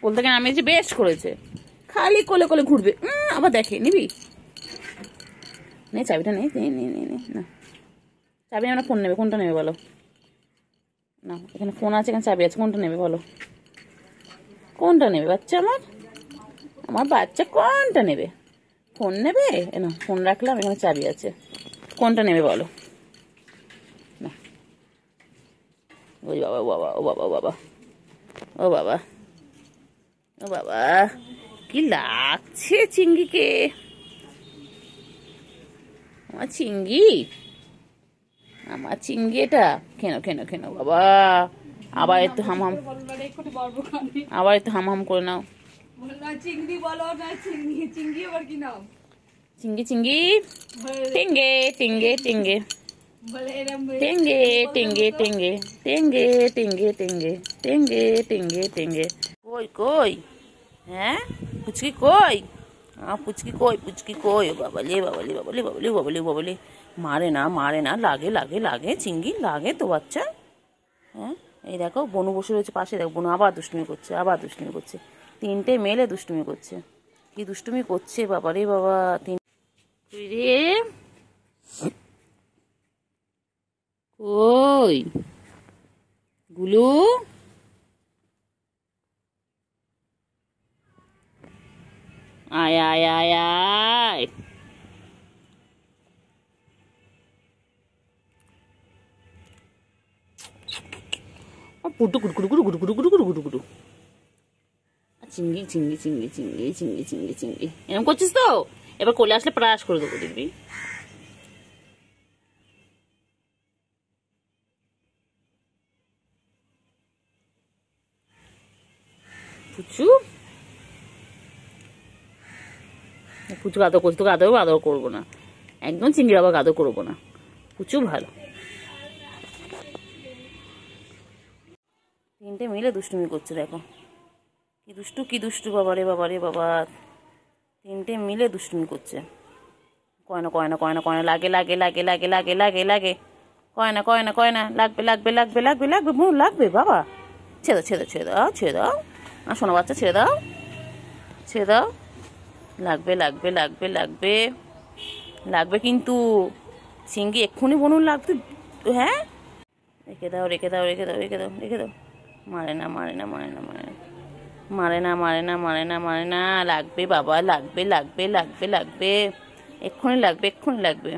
বলতে গেলে আমি যে বেশ করেছে, খালি কোলে কোলে ঘুরবে। আবার দেখে নিবি, নে চাবিটা নে নে নে নে না চাবি আমরা ফোন নেবে, কোনটা নেবে বলো? না এখানে ফোন আছে, এখানে চাবি আছে, কোনটা নেবে বলো? কোনটা নেবে বাচ্চা আমার? আমার বাচ্চা কোনটা নেবে? ফোন নেবে? না ফোন রাখলাম, এখানে চাবি আছে, কোনটা নেবে বলো? না ওই বাবা, ও বাবা, ও বাবা, ও বাবা, ও বাবা, ও বাবা, কি লাগছে চিংড়িকে, আমার চিংড়ি, আমার চিংড়ি এটা। কেন কেন কেন বাবা, আবার একটু হাম হাম, আবার একটু হাম হাম করে নাও। চিংড়ি বলো না, চিংড়ি চিংড়ি আবার কি নাম? চিংড়ি চিংড়ি, টেঙ্গে টেঙ্গে টেঙ্গে টেঙ্গে টেঙ্গে টেঙ্গে টেঙ্গে টেঙ্গে টেঙ্গে টেঙ্গে টেঙ্গে টেঙ্গে। কই কই, হ্যাঁ পুচকি কই, পুচকি কই, পুচকি কই, ও বাবালে বাবালে বাবালে বাবালে বাবালে বাবালে, মারে না মারে না, লাগে লাগে লাগে, চিংড়ি লাগে তো বাচ্চা। হ্যাঁ এই দেখো বনু বসে রয়েছে পাশে, দেখো বনু আবার দুষ্টুমি করছে, আবার দুষ্টুমি করছে, তিনটে মেলে দুষ্টুমি করছে, কি দুষ্টুমি করছে বাবা রে বাবা। রে কই গুলু, আয় আয় আয় আয়, পুটু কুটু কুটু কুটু কুটু কুটু কুটু কুটু কুটু কুটু, চিংড়ি চিংড়ি চিংড়ি চিংড়ি চিংড়ি চিংড়ি চিংড়ি, এরকম করছিস তো, এবার কোলে আসলে প্রাস করে দেবো দেখবি। পুচু পুচু আদর করছি, তোকে আদর আদর করবো না একদম, চিংড়ি আবার আদর করবো না, পুচু ভালো। তিনটে মিলে দুষ্টুমি করছে দেখো, কি দুষ্টু কি দুষ্টু বাবা রে বাবা রে বাবা, তিনটে মিলে দুষ্টুমি করছে। কয়না কয়না কয়না কয়না, লাগে লাগে লাগে লাগে লাগে লাগে লাগে, কয়না কয়না কয়না, লাগবে লাগবে লাগবে লাগবে লাগবে, মন লাগবে বাবা, ছেড়ে দাও ছেড়ে দাও ছেড়ে দাও ছেড়ে দাও, আর শোনো বাচ্চা ছেড়ে দাও ছেড়ে দাও, লাগবে লাগবে লাগবে লাগবে লাগবে কিন্তু, চিংড়ি এক্ষুনি বনুন লাগবে, হ্যাঁ রেখে দাও রেখে দাও রেখে দাও রেখে দাও রেখে দাও, মারে না মারে না মারে না মারে না মারে না মারে না মারে না মারে না, লাগবে বাবা লাগবে লাগবে লাগবে লাগবে, এক্ষুনি লাগবে এক্ষুনি লাগবে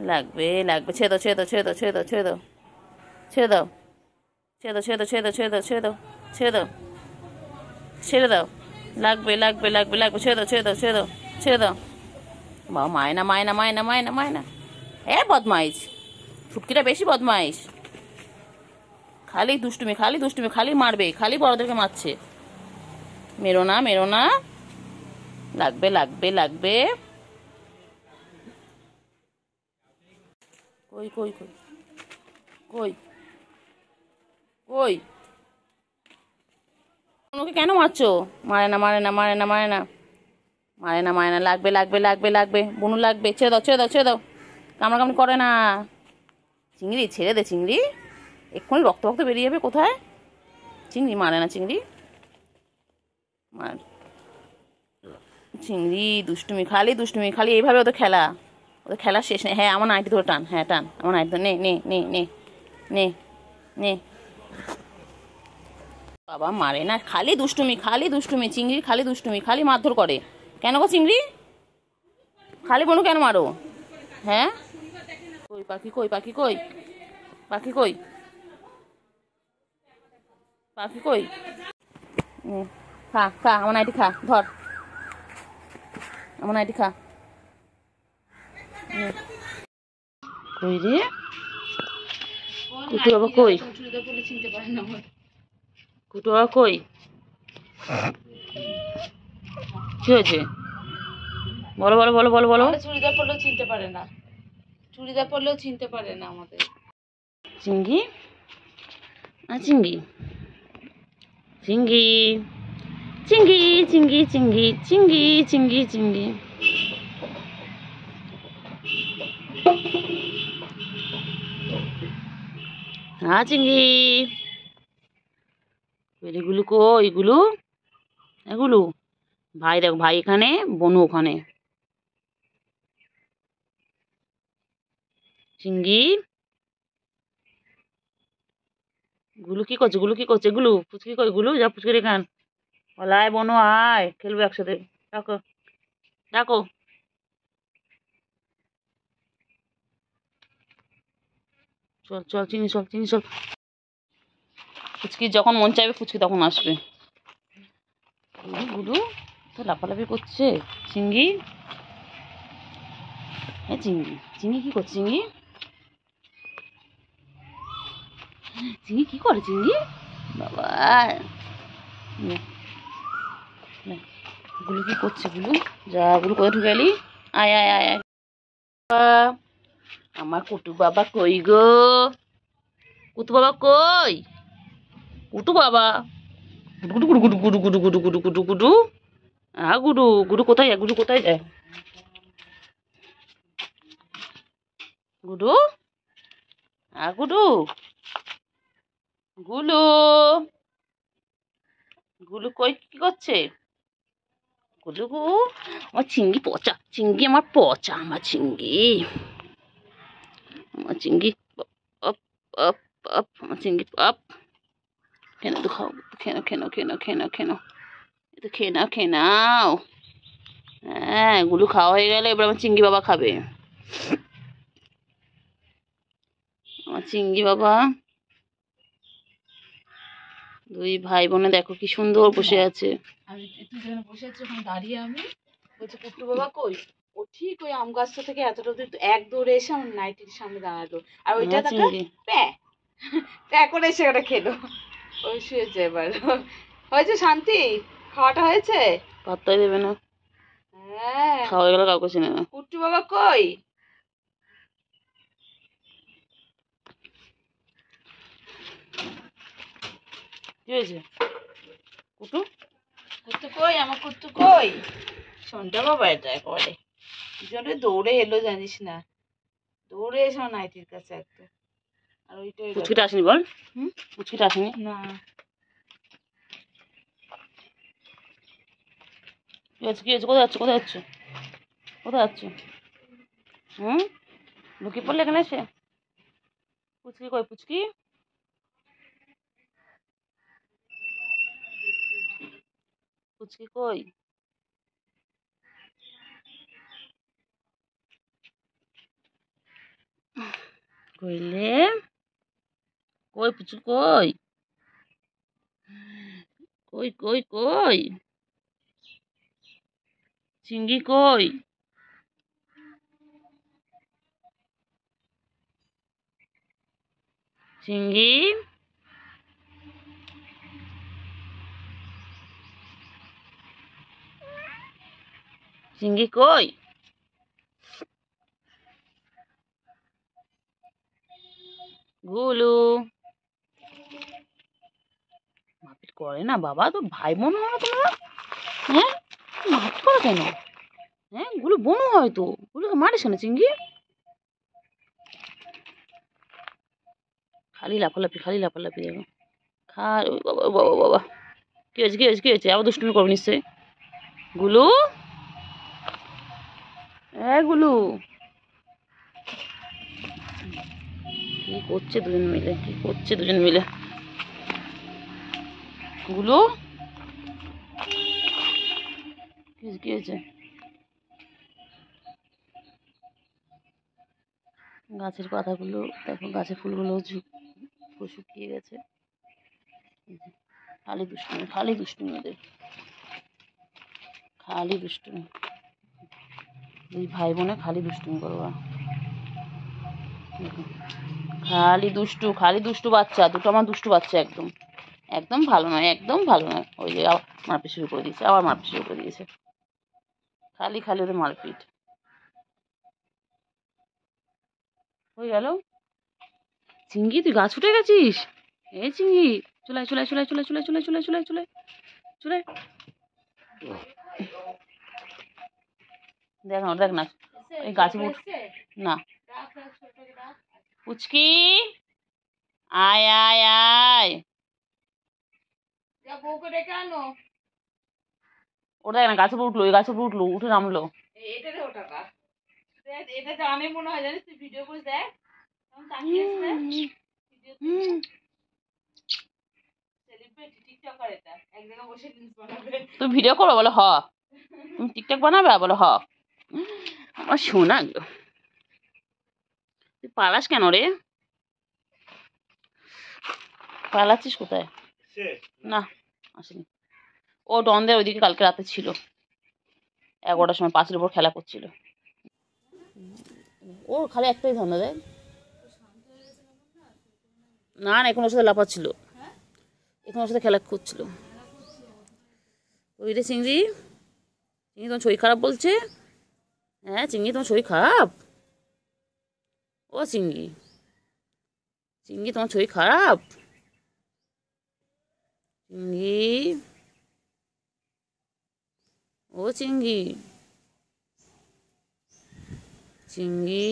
লাগবে লাগবে, ছেড়ে দাও ছেড়ে দাও ছেড়ে দাও ছেড়ে দাও ছেড়ে দাও ছেড়ে দাও ছেড়ে দাও ছেড়ে দাও ছেড়ে দাও ছেড়ে দাও ছেড়ে দাও ছেড়ে দাও ছেড়ে দাও, লাগবে লাগবে লাগবে লাগবে, ছেড়ে দাও ছেড়ে দাও ছেড়ে দাও ছেড়ে দাও, বাবা মায়না মায়না মায়না মায়না মায়না, বদমাইশ ফুটকিটা বেশি বদমাইশ, খালি দুষ্টুমি খালি দুষ্টুমি, খালি মারবে, খালি বড়দেরকে মারছে, মেরো না মেরো না, লাগবে লাগবে লাগবে, কই কই কই কই কই, ওকে কেন মারছো? মারে না মারে না মারে না মারে না মারে না মারে না, লাগবে লাগবে লাগবে লাগবে, বনু লাগবে, ছেড়ে দাও ছেড়ে দাও ছেড়ে দাও, কামড়াকামড়ি করে না, চিংড়ি ছেড়ে দে চিংড়ি, এক্ষুনি রক্ত রক্ত বেরিয়ে যাবে কোথায়, চিংড়ি মারে না চিংড়ি, মার চিংড়ি দুষ্টুমি খালি দুষ্টুমি, খালি এইভাবে ওদের খেলা, ওদের খেলা শেষ নেই। হ্যাঁ আমার নাইটি ধরে টান, হ্যাঁ টান আমার নাইটি ধরে, নে নে নে নে নে নে, বাবা মারে না, খালি দুষ্টুমি চিংড়ির, খালি দুষ্টুমি, খালি মারধর করে, কেন গো চিংড়ি, খালি বনু কেন মারো? হ্যাঁ কই পাখি কই পাখি কই পাখি কই পাখি কই, খা খা আমার নাইটি খা, ধর আমার নাইটি খা, কই রে কুটু বাবা কই, কুটু বাবা কই, কি হয়েছে বলো বলো বলো বলো বলো, চুড়িদার পরলেও চিনতে পারে না, চুড়িদার পরলেও চিনতে পারে না আমাদের চিংড়ি, চিংড়ি চিংড়ি চিংড়ি চিংড়ি চিংড়ি চিংড়ি চিংড়ি চিংড়ি, চিংড়ি এগুলো কই এগুলো? এগুলো ভাই দেখো, ভাই এখানে, বনু ওখানে। চিঙ্গি গুলু কি করছে? গুলু কি করছে? গুলু পুচকি কই? গুলু যা পুচকি এখান। বলাই বনু আয়, খেলবো একসাথে। ডাকো, ডাকো। চল চল চিনি, চল চিনি, চল। ফুচকি যখন মন চাইবে ফুচকি তখন আসবে। গুলু গুলু তো লাফালাফি করছে। চিঙ্গি, হ্যাঁ চিঙ্গি, চিঙ্গি কি করছে? চিঙ্গি, চিঙ্গি কি করে? চিঙ্গি বাবা, নে, নে। গুলু কি করছে? গুলু যা, গুলু কোথায় ঢুকে গেলি? আয় আয় আয় আয়। আমার কুটু বাবা কই গো? কুটু বাবা কই? কুটু বাবা, গুডু গুডু গুডু গুডু গুডু গুডু গুডু গুডু গুডু। গুডু, গুডু কোথায় যায়? গুডু কোথায় যায়? গুডু, গুডু, গুলু, গুলু কই, কি করছে? গুলু গু, আমার চিংড়ি পচা, চিংড়ি আমার পচা, আমার চিংড়ি, আমার চিংড়ি আপ আপ আপ, আমার চিংড়ি আপ। কেন তো খাও, কেন কেন কেন কেন কেন, এটা খেয়ে নাও, খেয়ে নাও। হ্যাঁ, গুলু খাওয়া হয়ে গেলে এবার আমার চিংড়ি বাবা খাবে। আমার চিংড়ি বাবা, দুই ভাই বোনে দেখো কি সুন্দর বসে আছে। আমি তুই যেখানে বসে আছিস ওখানে দাঁড়িয়ে আমি বলছি কুট্টু বাবা কই। ও ঠিক ওই আম গাছটা থেকে এতটা দূর এক দৌড়ে এসে আমার নাইটির সামনে দাঁড়ালো। আর ওইটা আমার দেখা চিংড়ি প্যা প্যা করে এসে ওটা খেলো। ওই শুয়েছে এবার। হয়েছে শান্তি, খাওয়াটা হয়েছে? পাত্তাই দেবে না, হ্যাঁ। খাওয়া হয়ে গেলে কাউকে চেনে না। কুট্টু বাবা কই? কি হয়েছে কুটু? কুট্টু কই, আমার কুট্টু কই? শোনটা বাবা এটা একেবারে দুজনে দৌড়ে এলো জানিস না, দৌড়ে এসে আমার নাইটির কাছে একদম। আর ওইটাই পুচকিটা আসেনি বল? হুম, পুচকিটা আসেনি? না কি হয়েছে? কি হয়েছে? কোথায় যাচ্ছে? কোথায় যাচ্ছে? কোথায় যাচ্ছে? হুম, লুকিয়ে পড়লে এখানে এসে? পুচকি কই? পুচকি পুচকি কই? কইলে কই? পুচকি কই? কই কই কই? চিঙ্গি কই? চিঙ্গি, চিঙ্গি কই? গুলু মারপিট করে না বাবা, তো ভাই বোন হয় না তোমরা? হ্যাঁ, মারপিট করো কেন? হ্যাঁ, গুলো বোনও হয়তো, গুলোকে মারিস না চিঙ্গি। খালি লাফালাফি, খালি লাফালাফি দেখো। ওই বাবা বাবা বাবা, কি হয়েছে? কি হয়েছে? কি হয়েছে? আবার দুষ্টুমি করবো নিশ্চয়ই। গুলু, গুলু কি করছে দুজন মিলে? কি করছে দুজন মিলে? গুলু কি হয়েছে? কি হয়েছে? গাছের পাতাগুলো দেখো, গাছের ফুলগুলো শুকিয়ে গেছে। খালি দুষ্টুমি, খালি দুষ্টুমি ওদের, খালি দুষ্টুমি। দুই ভাই বোনে খালি দুষ্টুমি করবা। খালি দুষ্টু, খালি দুষ্টু বাচ্চা দুটো, আমার দুষ্টু বাচ্চা একদম, একদম ভালো নয়, একদম ভালো নয়। ওই যে আবার মারপিট শুরু করে দিয়েছে, আবার মারপিট শুরু করে দিয়েছে। খালি খালি ওদের মারপিট হয়ে গেল। চিঙ্গি তুই গাছ উঠে গেছিস? চিঙ্গি চলে চলে চলে চলে চলে চলে চলে চলে চলে চলে। দেখ না, দেখ না, এই গাছে উঠ না। পুচকি আয় আয় আয়। যা বউকে ডেকে আনো। ওটা দেখ না, গাছের উপর উঠলো, ওই গাছের উপর উঠলো, উঠে নামলো। এটা দেও টাকা। এটা জানে মনে হয়, জানিস তুই ভিডিও করে দেখ, তখন তাকিয়ে আসবে ভিডিও সেলিব্রিটি টিকটকার, এটা এক জায়গায় বসে রিলস বানাবে। তুমি ভিডিও করো বলো হ, তুমি টিকটক বানাবে বলো হ। আমার শোনা গো, তুই পালাস কেন রে? পালাচ্ছিস কোথায়? না আসেনি। ও ডনদের ওইদিকে কালকে রাতে ছিল, 11টার সময় পাঁচের উপর খেলা করছিল। ও খালি একটাই ধান্দা দেয়। না না, এখন ওর সাথে লাফাচ্ছিল, এখন ওর সাথে খেলা করছিল। ওই রে চিংড়ি, চিংড়ি তোমার শরীর খারাপ বলছে। হ্যাঁ চিংড়ি, তোমার শরীর খারাপ? ও চিংড়ি, চিংড়ি তোমার শরীর খারাপ? চিংড়ি, ও চিংড়ি, চিংড়ি,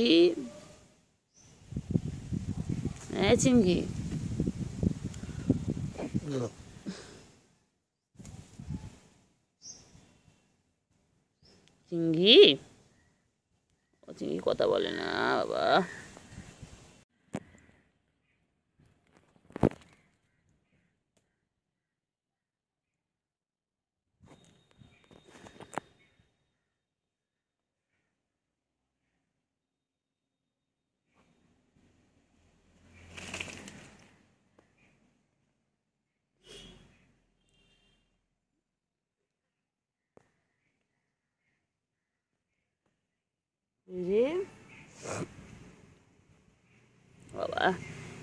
হ্যাঁ চিংড়ি, চিংড়ি, ও চিংড়ি কথা বলে না বাবা। রে বাবা,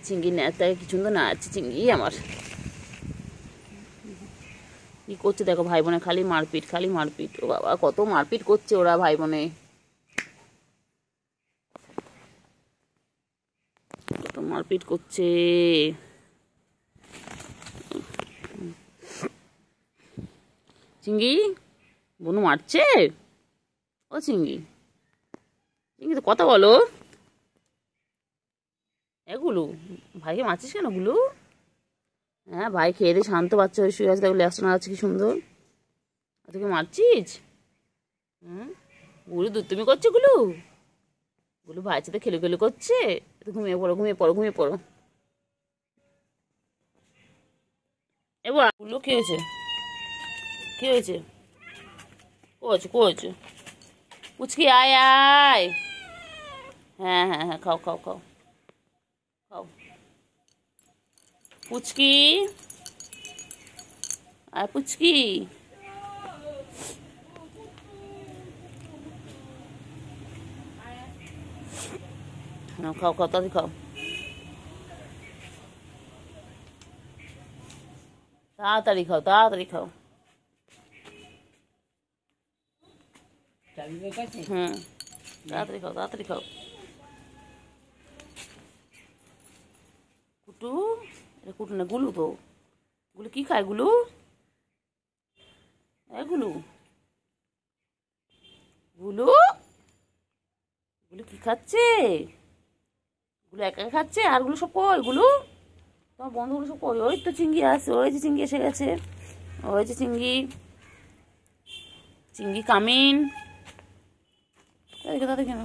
চিংড়ি নেতাকে কি সুন্দর নাচছে চিংড়ি আমার। কি করছে দেখো, ভাই বোনে খালি মারপিট, খালি মারপিট। ও বাবা, কত মারপিট করছে ওরা ভাই বোনে, কত মারপিট করছে। চিংড়ি, বনু মারছে? ও চিংড়ি, চিংড়ি তো কথা বলো। এগুলো ভাইকে মারছিস কেন গুলো? হ্যাঁ ভাই খেয়ে দিয়ে শান্ত বাচ্চা হয়ে শুয়ে আছে, দেখো লেসটা নাড়াচ্ছে কি সুন্দর, আর তোকে মারছিস? হুম, গুলো দুধ করছে গুলো, গুলো ভাইয়ের সাথে খেলে খেলে করছে। তো ঘুমিয়ে পড়ো, ঘুমিয়ে পড়ো, ঘুমিয়ে পড়ো। এবার গুলো কি হয়েছে, কি হয়েছে? কোচ কোচ, পুচকি আয় আয়। হ্যাঁ হ্যাঁ হ্যাঁ, খাও খাও খাও খাও। পুচকি আয়, পুচকি নাও, খাও খাও, তাড়াতাড়ি খাও, তাড়াতাড়ি খাও, তাড়াতাড়ি খাও। হুম, তাড়াতাড়ি খাও, তাড়াতাড়ি খাও। কুটু, এটা কুটু না, গুলু তো। গুলো কি খায় গুলু? এগুলো গুলো, গুলো কি খাচ্ছে? গুলো একা একা খাচ্ছে, আর গুলো সব কই গুলো? তোমার বন্ধুগুলো সব কই? ওই তো চিংড়ি আছে, ওই যে চিংড়ি এসে গেছে, ওই যে চিংড়ি, চিংড়ি কামিন। তাদেরকে তাদের কেন?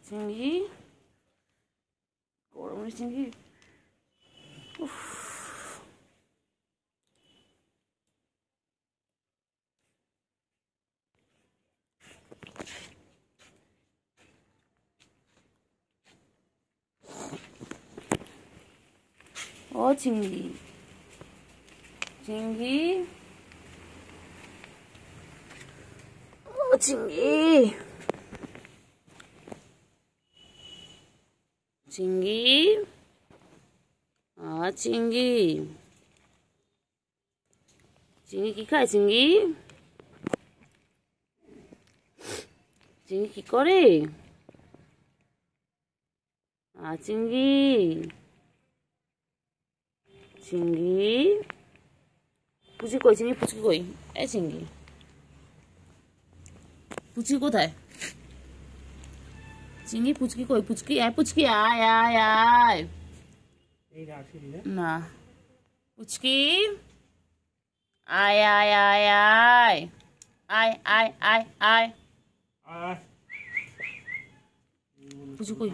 চিংড়ি, গরমের চিংড়ি। উফ, ও চিংড়ি, চিংড়ি, ও চিংড়ি, চিংড়ি, চিংড়ি, চিংড়ি কি খায় চিংড়ি? চিংড়ি কি করে? চিংড়ি, চিংড়ি পুচকি কই, চিংড়ি পুচকি কই? এই চিংড়ি পুচকি কোথায়? চিংড়ি পুচকি কই? পুচকি আয়, পুচকি আয় আয় আয়। না পুচকি আয় আয় আয় আয় আয় আয় আয় আয়। পুচকি কই?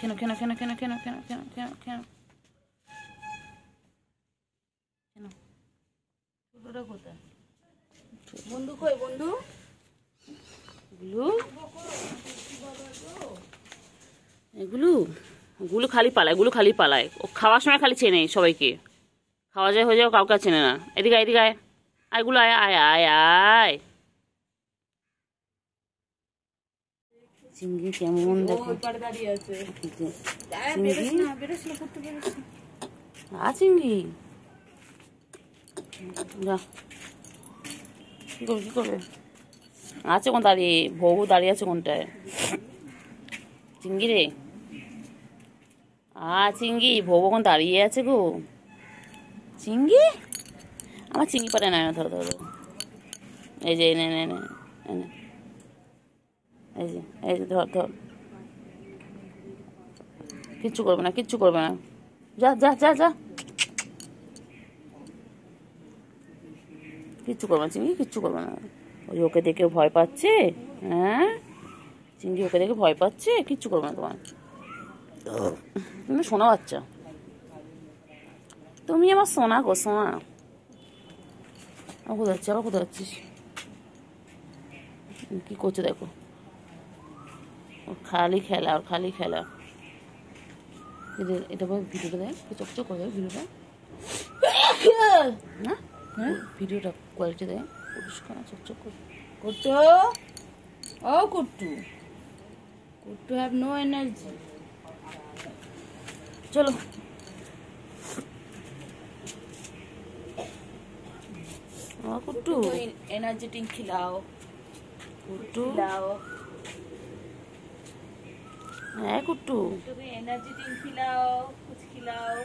কেন কেন কেন কেন কেন কেন কেন কেন কেন কেন? ছোটটা কোথায়? বন্ধু কই বন্ধু? এগুলো গুলো খালি পালায়, গুলো খালি পালায়। ও খাওয়ার সময় খালি চেনে সবাইকে, খাওয়া যায় হয়ে যাও কাউকে আর চেনে না। এদিকে আয়, এদিকে আয়, আয়গুলো আয় আয় আয় আয়। চিংড়ি কেমন দেখো, দাঁড়িয়ে আছে। চিংড়ি যা কি করবে, কি করবে? আছে কোন দাঁড়িয়ে, ভোগু দাঁড়িয়ে আছে কোনটায়? চিংড়ি রে, চিংড়ি ভোগু কোন দাঁড়িয়ে আছে গো? চিংড়ি আমার চিংড়ি পারে না, ধরো ধরো, এই যে এনে এনে এনে এনে, এই যে ধর ধর, কিচ্ছু করবে না, কিচ্ছু করবে না, যা যা যা যা, কিচ্ছু করবে না চিংড়ি, কিচ্ছু করবে না। ওই ওকে দেখে ভয় পাচ্ছে, হ্যাঁ চিংড়ি ওকে দেখে ভয় পাচ্ছে, কিচ্ছু করবে না তোমার। তুমি সোনা বাচ্চা, তুমি আমার সোনা গো সোনা। আমার কোথায় যাচ্ছিস, আবার কোথায় যাচ্ছিস? কি করছে দেখো, ওর খালি খেলা, ওর খালি খেলা। এটা ভিডিওটা দেয়, চকচক করে দেয় ভিডিওটা, না হ্যাঁ ভিডিওটা কোয়ালিটি দেয় পরিষ্কার চকচক করে। কুট্টু, ও কুট্টু, কুট্টু হ্যাভ নো এনার্জি। চলো কুট্টু, एनर्जी ड्रिंक खिलाओ, কুট্টু खिलाओ, হ্যাঁ কুট্টু, एनर्जी ड्रिंक खिलाओ, कुछ खिलाओ।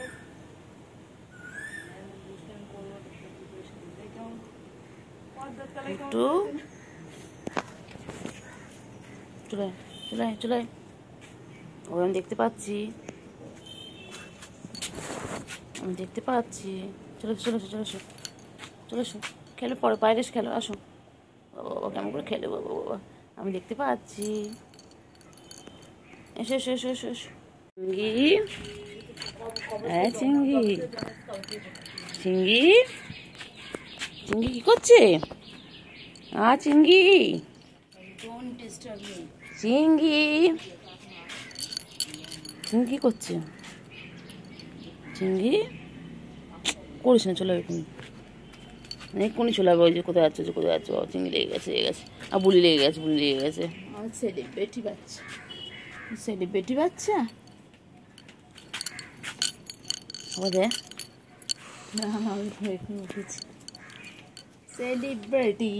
কুট্টু চলে চলে চলে, ও আমি দেখতে পাচ্ছি, আমি দেখতে পাচ্ছি। চলে চলে চলে এসো, চলে এসো, খেলো পরে, বাইরে এসে খেলো, আসো। বাবা বাবা কেমন করে খেলে, বাবা বাবা আমি দেখতে পাচ্ছি। এসো এসো এসো এসো এসো। চিংড়ি, হ্যাঁ চিংড়ি, চিংড়ি, চিংড়ি কি করছে? চিংড়ি, Don't disturb me. চিংড়ি, চিংড়ি কি করছে? চিংড়ি করিস না, চলে যাবে এক্ষুনি চলে যাবে। ওই যে কোথায় যাচ্ছে, কোথায় যাচ্ছে, বাবা চিংড়ি লেগে গেছে, লেগে গেছে, আর বুলি লেগে গেছে, বুলি লেগে গেছে। আমার সেলিব্রিটি বাচ্চা, সেলিব্রিটি বাচ্চা। আবার দে, আমি উঠেছি। Celebrity,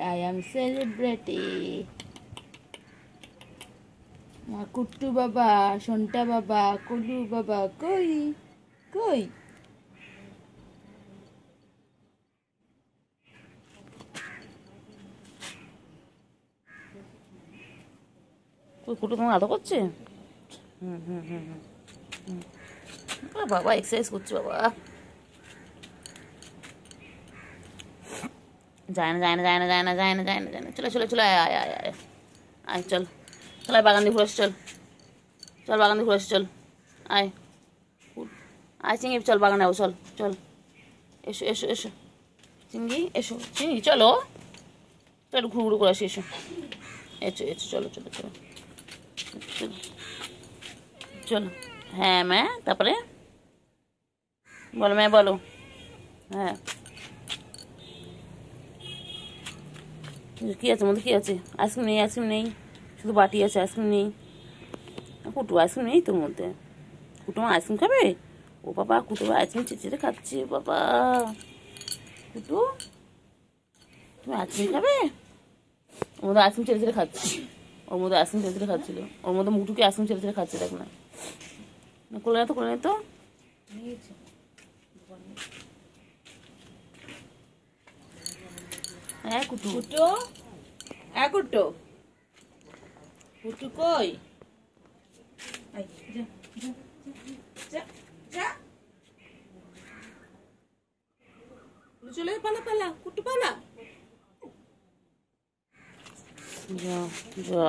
I am celebrity. Kuttu বাবা, সন্টা বাবা, কুলু বাবা কই কই? ওই কুটু তোমার আদর করছে? বাবা এক্সারসাইজ করছে বাবা। যায় না যায় না যায় না যায় না যায় না যায় না যায় না, চলে চলে চলে আয় আয় আয় আয় আয়, চল চল, আয় বাগান দিয়ে ঘুরে আসি, চল চল বাগান দিয়ে ঘুরে আসি, চল আয় আয় চিংড়ি, চল বাগানে যাবো, চল চল, এসো এসো এসো চিংড়ি, এসো চিংড়ি, চলো চলো ঘুরু ঘুরু করে আসি, এসো এসো এসো, চলো চলো চলো চলো চলো। হ্যাঁ ম্যা, তারপরে বলো ম্যা, বলো হ্যাঁ। কী আছে মধ্যে, কী আছে? আইসক্রিম নেই, আইসক্রিম নেই, শুধু বাটি আছে, আইসক্রিম নেই। কুটু আইসক্রিম নেই তোর মধ্যে? কুটু আমার আইসক্রিম খাবে? ও বাবা, কুটু আইসক্রিম চেঁচে খাচ্ছে বাবা। কুটু তুমি আইসক্রিম খাবে? ওর মধ্যে আইসক্রিম চেঁচে খাচ্ছে, ওর মধ্যে আইসক্রিম ছেড়ে ছেড়ে খাচ্ছিল, ওর মধ্যে মুটুকে আইসক্রিম ছেড়ে ছেড়ে খাচ্ছে, দেখ না। কোলে না তো, কোলে না তো। হ্যাঁ কুটু, কুটু, হ্যাঁ কুটু, কুটু কই? আই, যা, যা, যা, যা, যা। চলে পালা পালা, কুটু পালা। যা যা।